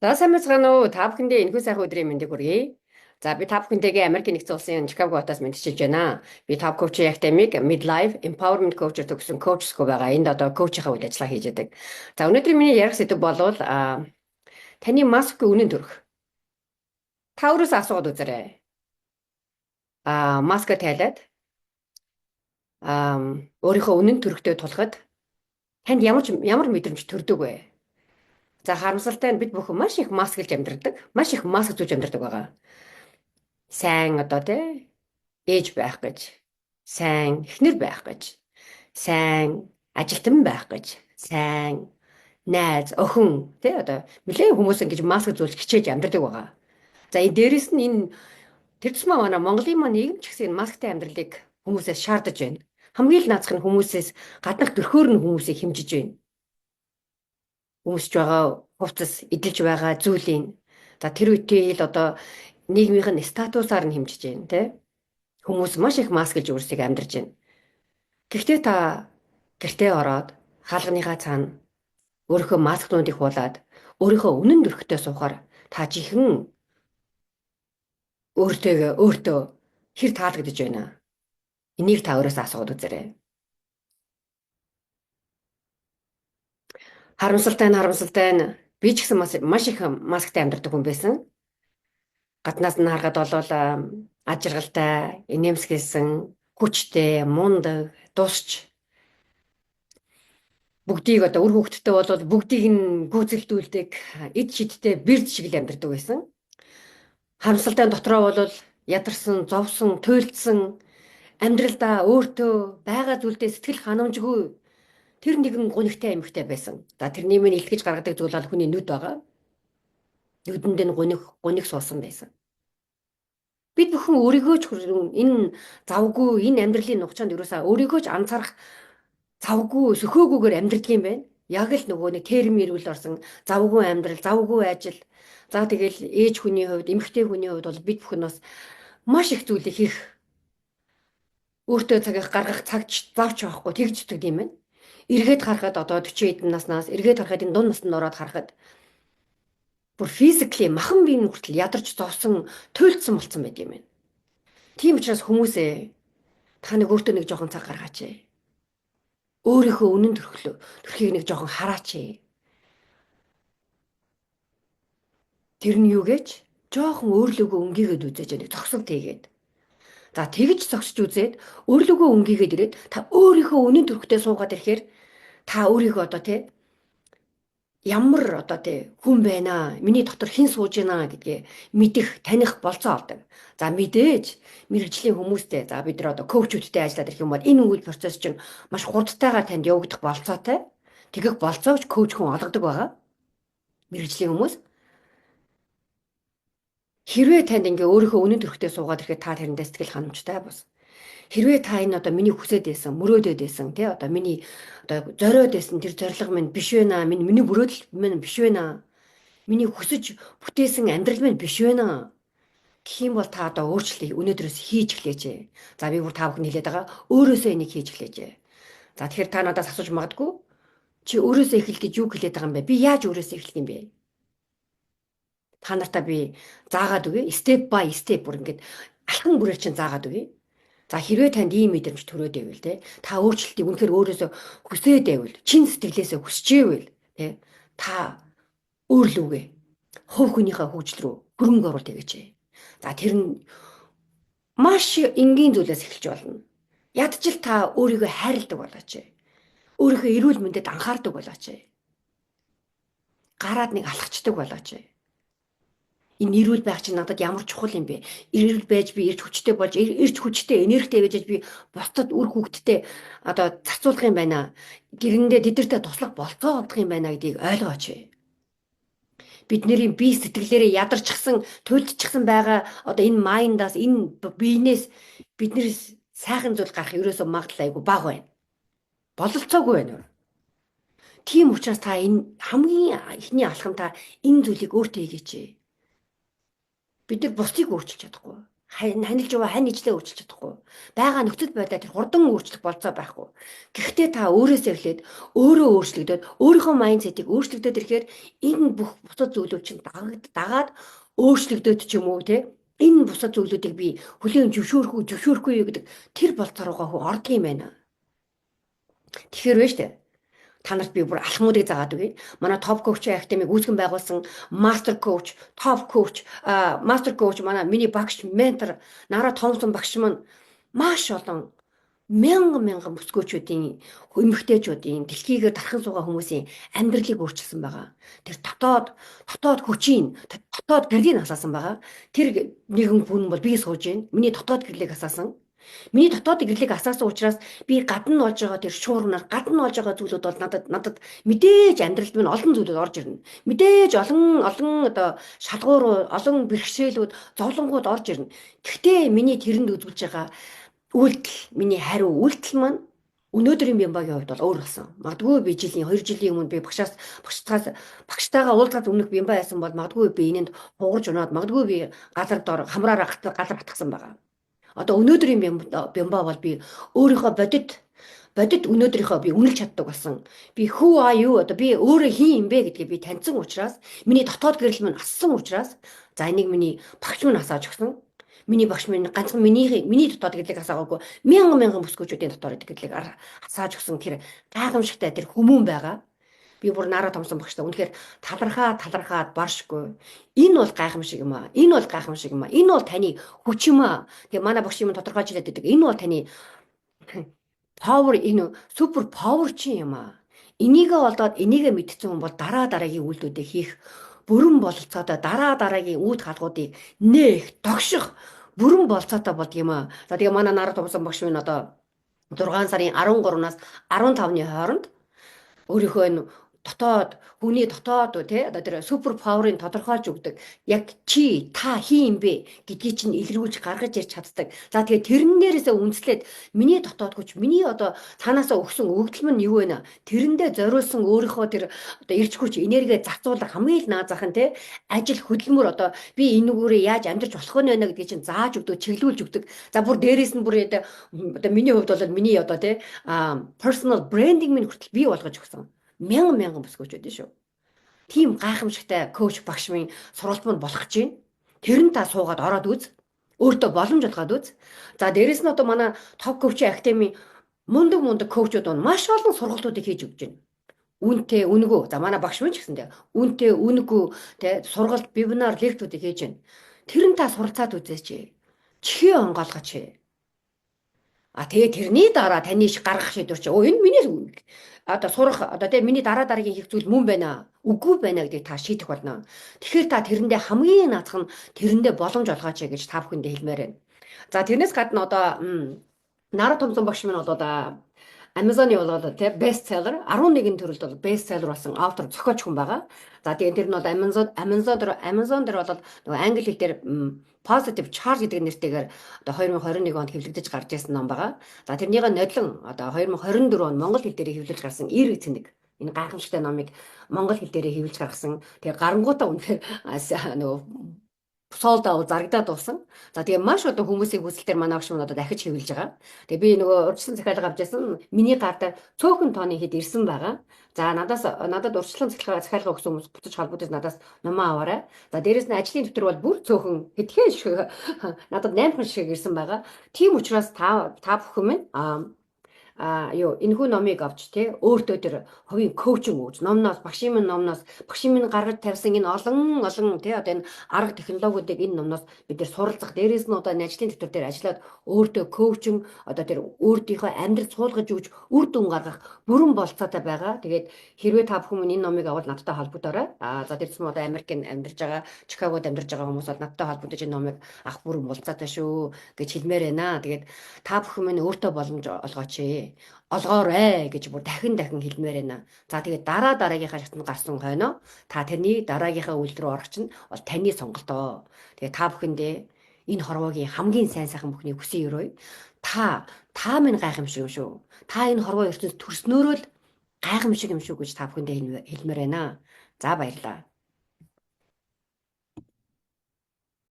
За сайн мэцгаана уу. Та бүхэндээ энэхүү сайхан өдрийн мэндийг хүргэе. За би та бүхэнтэйгээ Америк нэгдсэн улсын Чикаго хотоос мэдчилж байна. Би Top Coach Academic Midlife Empowerment Coach төгссөн коучсгүй байгаа. Энд одоо коучийнхаа үйл ажиллагаа хийж яадаг. За өнөөдөр миний ярих сэдэв болвол таны маскын үнэн төрөх. Та өөрөөсөө асууад үзээрэй. Маска тайлаад өөрийнхөө үнэн төрөхтэй тулахад танд ямар мэдрэмж төрдөг вэ? За харамсалтай нь бид бүхэн маш их маскилж амьдардаг. Маш их маск зүүж амьдардаг байгаа. Сайн одоо тий ээж байх гэж, сайн эхнэр байх гэж, сайн ажилтан байх гэж, сайн найз, охин тий одоо нэлээд хүмүүс ингэж маск зүүж хичээж амьдардаг байгаа. За энэ дээрэс нь энэ тэр тусмаа манай Монголын маань нийгэм ч гэсэн масктай амьдралыг хүмүүсээс шаардаж байна. Хамгийн л наацх нь хүмүүсээс гаднах төрхөөр нь хүмүүсийг хэмжиж байна. Хүмүүсч байгаа хувцас эдэлж байгаа зүйлийн за тэр үеийн л одоо нийгмийнх нь статусаар нь хэмжиж байна тий. Хүмүүс маш их маскилж өөрсдийг амьдарч байна. Гэхдээ та гэртээ ороод хаалганыхаа цаана өөрийнхөө маскнуудыг хуулаад өөрийнхөө үнэн төрхтөө суухаар та жихэн өөртөө хэр таалагдж байна. Энийг та өөрөөсөө асууад үзээрэй. Харамсалтай нь би ч гэсэн маш их масктай амьдардаг хүн байсан. Гаднаас нь харахад бол ажиргалтай, инээмсэглсэн, хүчтэй, мундаг, дусч бүгдийг одоо үр хөвгтдээ бол бүгдийг нь гүйцэлдүүлдэг эд шидтэй бэрд шиг л амьдардаг байсан. Харамсалтай дотроо бол ядарсан, зовсон, туйлдсан амьдралдаа өөртөө байгаа зүйлдээ сэтгэл ханамжгүй тэр нэгэн гунигтай эмэгтэй байсан. За тэрний минь илтгэж гаргадаг зүйл бол хүний нүд байгаа. Нүдэнд нь гуник суусан байсан. Бид бүхэн өөрийгөө ч энэ завгүй энэ амьдралын нухчаанд юусаа өөрийгөө ч анзаарах завгүй сөхөөгүйгээр амьдрдаг юм байна. Яг л нөгөө нэг терм ирүүл орсон завгүй амьдрал, завгүй ажил. За тэгэл ээж хүний хувьд, эмэгтэй хүний хувьд бол бид бүхэн бас маш их зүйлийг хийх өөртөө цагийг гаргах цагч завч байхгүй тэгж итгэдэг юм байна. Эргээд харахад одоо 40 эдэн наснаас эргээд харахад энэ дунд наснд ороод харахад бүр физикли махан биеийн хүртэл ядарч зовсон, туйлдсан болцсон байт юм байна. Тийм учраас хүмүүсээ та нэг өөртөө нэг жоохон цаг гаргаач. Өөрийнхөө үнэн төрхийг нэг жоохон хараач. Тэр нь юу гэж? Жоохон өөрлөгөө өнгийгээд үзээж нэг зогсолт хийгээд. За тэгж зогсож үзээд өөрлөгөө өнгийгээд ирээд та өөрийнхөө үнэн төрхтэй суугаад ирэхээр та өөрийгөө одоо тий ямар одоо тий хүн байна, миний дотор хэн сууж байна гэдгээ мэдэх, таних болцоо олдог. За мэдээж мэрэгжлийн хүмүүстэй за бид нар одоо коучүүдтэй ажиллаад ирэх юм бол энэ үйл процесс чинь маш хурдтайгаар танд явагдах болцоотой. Тэгэх болцоогч коуч хүн олгодог байгаа. Мэрэгжлийн хүмүүс хэрвээ танд ингээ өөрийнхөө үнэн төрхтэй суугаад ирэхэд та тэрэндээ сэтгэл ханамжтай бус. Хэрвээ та энэ одоо миний хүсэж байсан, мөрөөдөд байсан тий одоо миний одоо зориод байсан тэр зорилго минь биш байна. Миний мөрөөдөл минь биш байна. Миний хүсэж бүтээсэн амьдрал минь биш байна. Гэх юм бол та одоо өөрчлөлийг өнөөдрөөс хийж эхлэеч. За би бүр та бүхэн хэлээд байгаа. Өөрөөсөө энийг хийж эхлэеч. За тэгэхээр та надаас асууж магадгүй чи өөрөөсөө эхэл гэж юу хэлээд байгаа юм бэ? Би яаж өөрөөсөө эхлэх юм бэ? Та нартаа би заагаад үгүй. Step by step бүр ингээд алхан бүрээр чинь заагаад үгүй. За хэрвээ танд ийм мэдрэмж төрөөд байвал те та өөрчлөлтийг үнэхээр өөрөөсөө хүсээд байвал чин сэтгэлээсээ хүсэж байвал те та өөрлөвгөө хувь хүнийхээ хөгжил рүү хөрөнгө оруулалт хийгээч. За тэр нь маш энгийн зүйлээс эхэлж болно. Ядчил та өөрийгөө хайрладаг болооч. Өөрийнхөө эрүүл мэндэд анхаардаг болооч. Гараад нэг алхацдаг болооч. Энэ эрүүл байх чинь надад ямар чухал юм бэ? Эрүүл байж би эрч хүчтэй болж, эрч хүчтэй, энергитэй гэж би бусдад үр хөвгтдээ одоо зарцуулах юм байна. Гэрэндээ тэдэртээ туслах болцоо олдох юм байна гэдгийг ойлгооч. Бидний бие сэтгэлээрээ ядарчихсан, туйлдчихсан байгаа одоо энэ майндаас, энэ биенээс биднээс сайхан зүйл гарах ерөөсөө магадлал айгүй бага байна. Бололцоогүй байна. Тийм учраас та энэ хамгийн ихний алхам та энэ зүйлийг өөртөө хийгээч. Бид нар бусдыг өөрчилж чадахгүй. Ханилж яваа хань ижлээ өөрчилж чадахгүй. Бага нөхцөл байдал тэр хурдан өөрчлөх болцоо байхгүй. Гэхдээ та өөрөөсөө эхлээд өөрөө өөрчлөгдөд өөрийнхөө майндсетийг өөрчлөгдөд ирэхээр энэ бүх бусад зүйлүүд чинь дагаад өөрчлөгдөд ч юм уу те энэ бусад зүйлүүдийг би хүлээн зөвшөөрөхгүй юу гэдэг тэр болцоо руугаа ордог юм байна. Тэгэхээр вэ штэ. Та нарт би бүр алхмуудыг заагаад өгье. Манай топ коуч академиг үүсгэн байгуулсан мастер коуч, топ коуч, мастер коуч манай миний багш, ментор Нара Томсон багш маань маш олон мянган бүсгүүчүүдийн эмэгтэйчүүдийн дэлхийгээр дархан суугаа хүмүүсийн амьдралыг өөрчилсөн байгаа. Тэр дотоод хүчийн дотоод гэрлийг асаасан байгаа. Тэр нэгэн хүн бол би сууж гин. Миний дотоод гэрлийг асаасан. Миний дотоод гэрлийг асаасан учраас би гадна болж байгаа тэр шуурнаар гадна болж байгаа зүйлүүд бол надад мэдээж амьдралд минь олон зүйлүүд орж ирнэ. Мэдээж олон одоо шалгуур, олон бэрхшээлүүд, зовлонгууд орж ирнэ. Гэхдээ миний тэрэнд үзүүлж байгаа үйлдэл, миний хариу үйлдэл маань өнөөдрийн Бямбагийн хувьд бол өөр болсон. Магадгүй би 2 жилийн өмнө би багштайгаа уулзаад өмнөх Бямба байсан бол магадгүй би энэнд хугарж унаад магадгүй би газар дор хамраараа газар батгсан байгаа. Одоо өнөөдрийн Бямба бол би өөрийнхөө бодит өнөөдрийнхөө би үнэлж чаддаг болсон. Би who are you одоо би өөрөө хин юм бэ гэдгийг би таньсан учраас миний дотоод гэрэл минь ассан учраас за энийг миний багш минь асааж өгсөн. Миний багш минь ганцхан миний дотоод гэрлийг асаагаагүй мянган бүсгүүчүүдийн дотоод гэрлийг асааж өгсөн тэр гайхамшигтай тэр хүмүүн байгаа. Би бүр Нара Томсон багштай үнэхээр талархаад баршгүй. Энэ бол гайхамшиг юм аа. Энэ бол гайхамшиг юм аа. Энэ бол таны хүч юм аа. Тэгээ манай багш юм тодорхойлж хэлээд байдаг. Энэ бол таны power энэ супер power чи юм аа. Энийгээ олдоод энийгээ мэдсэн хүн бол дараагийн үйлдэлүүдийг хийх бүрэн бололцоотой дараагийн үүд хаалгуудыг нээх, догших бүрэн болцоотой болд юм аа. За тэгээ манай Нара Томсон багш минь одоо 6 сарын 13-наас 15-ны хооронд өөрийнхөө энэ хүний дотоод тий одоо тэр супер паверыг тодорхойлж өгдөг. Яг чи та хин юм бэ гэдгийг чинь илрүүлж гаргаж ирж чаддаг. За тэгээ тэрнээрээсээ үндэслээд миний дотоод хүч, миний одоо цаанаасаа өгсөн өгдөл нь юу вэ? Тэрэндээ зориулсан өөрийнхөө тэр одоо эрч хүч, энерги зарцуулах хамгийн наазах нь тий ажил хөдөлмөр одоо би энэгүүрээ яаж амьдрч болох нь вэ гэдгийг чинь зааж өгдөг, чиглүүлж өгдөг. За бүр дээрээс нь бүр одоо миний хувьд бол миний одоо тий personal branding минь хүртэл бий болгож өгсөн. Мянган бүсгүүчүүд шүү. Тийм гайхамшигтай коуч багш минь сургалт манд болох гэж байна. Тэр нь та суугаад ороод үз. Өөртөө боломж олгоод үз. За дээрэс нь одоо манай топ коуч академи мундаг коучуд маш олон сургалтуудыг хийж өгч байна. Үнэтэй үнгүү. За манай багш минь ч гэсэн үнэтэй үнгүү тэ сургалт вебинар лекцүүдийг хийж байна. Тэр нь та суралцаад үзээч. Чихээ онгоолгоч. Тэгээ тэрний дараа таны гаргах шийдвэр чи энэ миний одоо сурах одоо тэгээ миний дараагийн хийх зүйл мөн байна. Үгүй байна гэдгийг та шийдэх болно. Тэгэхээр та тэрэндээ хамгийн наазах нь тэрэндээ боломж олгооч гэж та бүхэндээ хэлмээр байна. За тэрнээс гадна одоо Нара Томсон багш минь бол одоо Amazon-ы бол тий бестселлер 11 төрөлд бол бестселлер болсон автор зохиолч хүн байгаа. За тэгээ тэр нь бол Amazon дээр бол нөгөө англи хэл дээр positive charge гэдэг нэртэйгээр одоо 2021 онд хэвлэгдэж гарч ирсэн ном байгаа. За тэрнийг нодлон одоо 2024 онд монгол хэл дээр хэвлэж гарсан Ир цэник энэ гайхамшигтай номыг монгол хэл дээр хэвлэж гаргасан. Тэгээ гарангуудаа үнэхээр нөгөө солдоо зарагдаад дууссан. За тэгээ маш одоо хүмүүсийн хүсэлтээр манай багш маань одоо дахиж хэвлэж байгаа. Тэгээ би нөгөө урьдчилан захиалга авч ясан миний гар дээр цөөхөн тооны хэд ирсэн байгаа. За надад урьдчилан захиалга өгсөн хүмүүс буцаж холбогдож надаас номоо аваарай. За дээрэс нь ажлын дэвтэр бол бүр цөөхөн хэдхэн шиг надад 8 хон шиг ирсэн байгаа. Тийм учраас та бүхэн минь энэхүү номыг авч тий өөртөө тэр хувийн коучинг үүж номноос багшийн минь гаргаж тавьсан энэ олон тий одоо энэ арга технологиудыг энэ номноос бид нэр суралцах дээрээс нь одоо ажлын дэвтэр дээр ажиллаад өөртөө коучинг одоо тэр өөртөөхөө амьдрал суулгаж өгч үр дүн гаргах бүрэн болцоотой байгаа. Тэгээд хэрвээ та бүхэн энэ номыг авал надтай холбогдорой. За тэрсэн одоо Америкт амьдарч байгаа Чикагод амьдарч байгаа хүмүүс бол надтай холбогдож энэ номыг авах бүрэн болцоотой шүү гэж хэлмээр байна. Тэгээд та бүхэн минь өөртөө боломж олгооч. Олгоорой гэж бүр дахин хэлмээр байна. За тэгээд дараагийнхаа шатнд гарсан хойноо та тэрний дараагийнхаа үйлдэл рүү орох чинь бол таны сонголтоо. Тэгээд та бүхэндээ энэ хорвоогийн хамгийн сайн сайхан бүхний хүсэн өрөөе. Та минь гайхамшиг юм шүү. Та энэ хорвоо ертөнцид төрснөөрөө л гайхамшиг юм шүү гэж та бүхэндээ хэлмээр байна. За баярлалаа.